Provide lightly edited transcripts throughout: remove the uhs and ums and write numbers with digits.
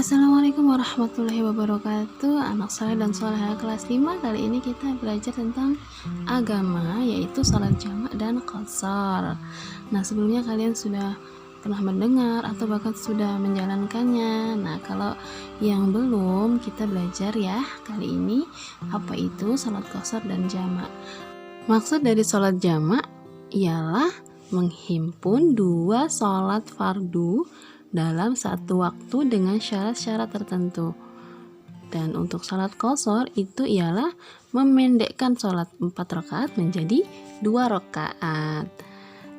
Assalamualaikum warahmatullahi wabarakatuh. Anak soleh dan soleha kelas 5. Kali ini kita belajar tentang agama, yaitu salat jamak dan qashar. Nah, sebelumnya kalian sudah pernah mendengar atau bahkan sudah menjalankannya. Nah, kalau yang belum, kita belajar ya kali ini apa itu salat qashar dan jamak. Maksud dari salat jamak ialah menghimpun dua salat fardu dalam satu waktu dengan syarat-syarat tertentu. Dan untuk salat qashar itu ialah memendekkan salat 4 rakaat menjadi 2 rakaat.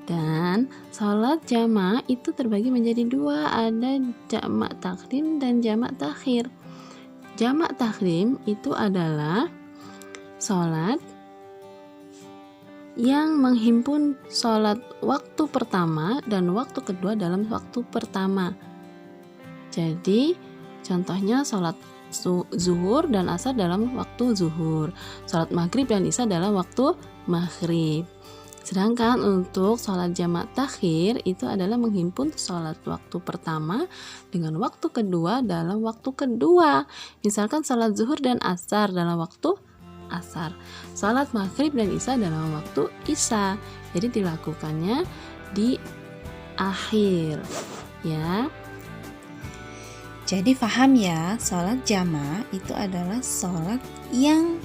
Dan salat jamak itu terbagi menjadi dua, ada jamak takdim dan jamak takhir. Jamak takdim itu adalah salat yang menghimpun sholat waktu pertama dan waktu kedua dalam waktu pertama. Jadi contohnya sholat zuhur dan asar dalam waktu zuhur, sholat maghrib dan isya dalam waktu maghrib. Sedangkan untuk sholat jamak takhir itu adalah menghimpun sholat waktu pertama dengan waktu kedua dalam waktu kedua. Misalkan sholat zuhur dan asar dalam waktu asar, salat maghrib dan isya dalam waktu isya. Jadi dilakukannya di akhir ya. Jadi paham ya, sholat jamak itu adalah sholat yang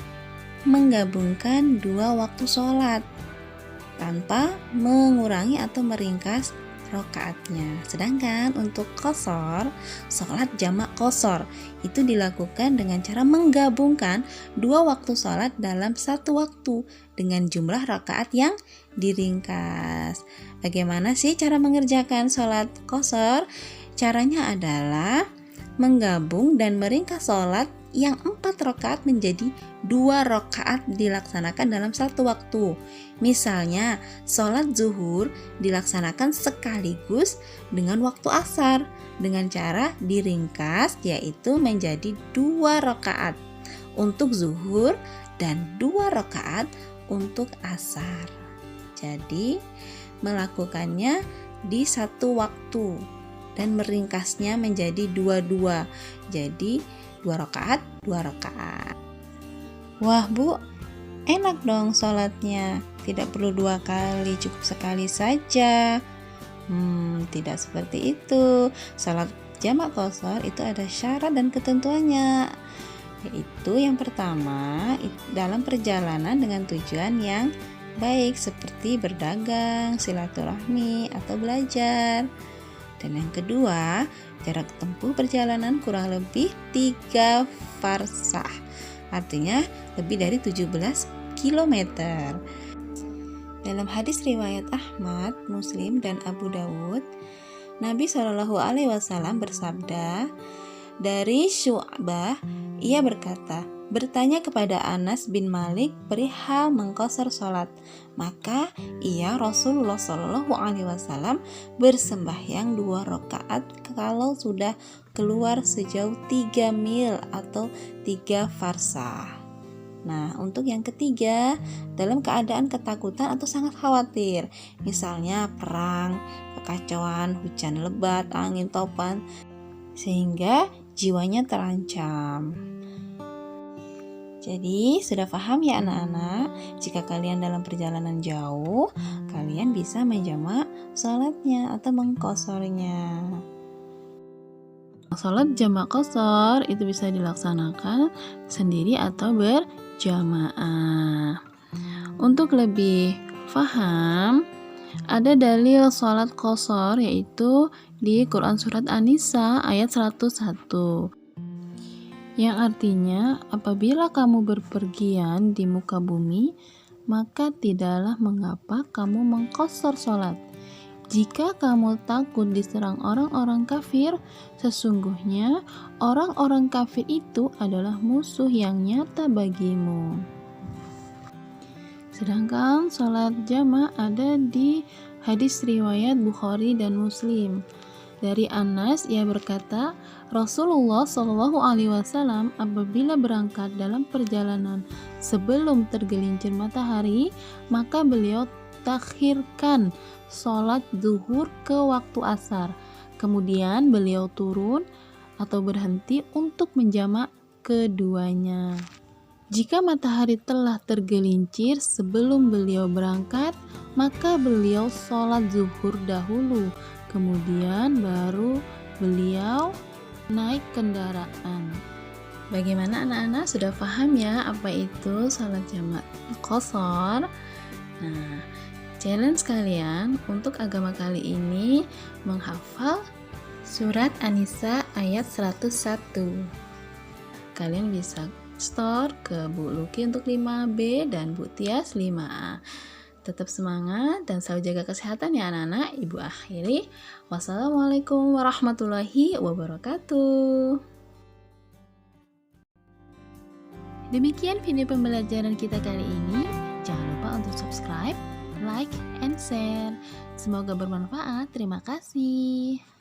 menggabungkan dua waktu sholat tanpa mengurangi atau meringkas rakaatnya. Sedangkan untuk qashar, sholat jamak qashar itu dilakukan dengan cara menggabungkan dua waktu sholat dalam satu waktu dengan jumlah rakaat yang diringkas. Bagaimana sih cara mengerjakan sholat qashar? Caranya adalah menggabung dan meringkas sholat yang 4 rakaat menjadi 2 rakaat dilaksanakan dalam satu waktu. Misalnya, sholat zuhur dilaksanakan sekaligus dengan waktu asar dengan cara diringkas, yaitu menjadi 2 rakaat untuk zuhur dan 2 rakaat untuk asar. Jadi, melakukannya di satu waktu dan meringkasnya menjadi 2-2. Jadi 2 rakaat, 2 rakaat. Wah Bu, enak dong sholatnya. Tidak perlu 2 kali, cukup sekali saja. Tidak seperti itu. Sholat jamak qashar itu ada syarat dan ketentuannya. Yaitu yang pertama, dalam perjalanan dengan tujuan yang baik seperti berdagang, silaturahmi, atau belajar. Dan yang kedua, jarak tempuh perjalanan kurang lebih 3 farsah, artinya lebih dari 17 km. Dalam hadis riwayat Ahmad, Muslim, dan Abu Dawud, Nabi SAW bersabda, dari Syu'bah, ia berkata, bertanya kepada Anas bin Malik perihal mengqashar sholat, maka ia Rasulullah SAW bersembahyang 2 rakaat kalau sudah keluar sejauh 3 mil atau 3 farsah. Nah, untuk yang ketiga, dalam keadaan ketakutan atau sangat khawatir, misalnya perang, kekacauan, hujan lebat, angin topan, sehingga jiwanya terancam. Jadi sudah paham ya anak-anak, jika kalian dalam perjalanan jauh, kalian bisa menjamak sholatnya atau mengqasharnya. Salat jamak qashar itu bisa dilaksanakan sendiri atau berjamaah. Untuk lebih paham, ada dalil salat qashar yaitu di Quran surat An-Nisa ayat 101. Yang artinya, apabila kamu berpergian di muka bumi, maka tidaklah mengapa kamu mengqashar sholat. Jika kamu takut diserang orang-orang kafir, sesungguhnya orang-orang kafir itu adalah musuh yang nyata bagimu. Sedangkan sholat jamak ada di hadis riwayat Bukhari dan Muslim. Dari Anas, ia berkata, Rasulullah SAW apabila berangkat dalam perjalanan sebelum tergelincir matahari, maka beliau takhirkan sholat zuhur ke waktu asar. Kemudian beliau turun atau berhenti untuk menjamak keduanya. Jika matahari telah tergelincir sebelum beliau berangkat, maka beliau sholat zuhur dahulu, kemudian baru beliau naik kendaraan. Bagaimana anak-anak, sudah paham ya apa itu sholat jamak qashar? Nah, challenge kalian untuk agama kali ini menghafal surat An-Nisa ayat 101. Kalian bisa store ke Bu Luki untuk 5B dan Bu Tias 5A. Tetap semangat dan selalu jaga kesehatan ya anak-anak. Ibu akhiri. Wassalamualaikum warahmatullahi wabarakatuh. Demikian video pembelajaran kita kali ini. Jangan lupa untuk subscribe, like, and share. Semoga bermanfaat. Terima kasih.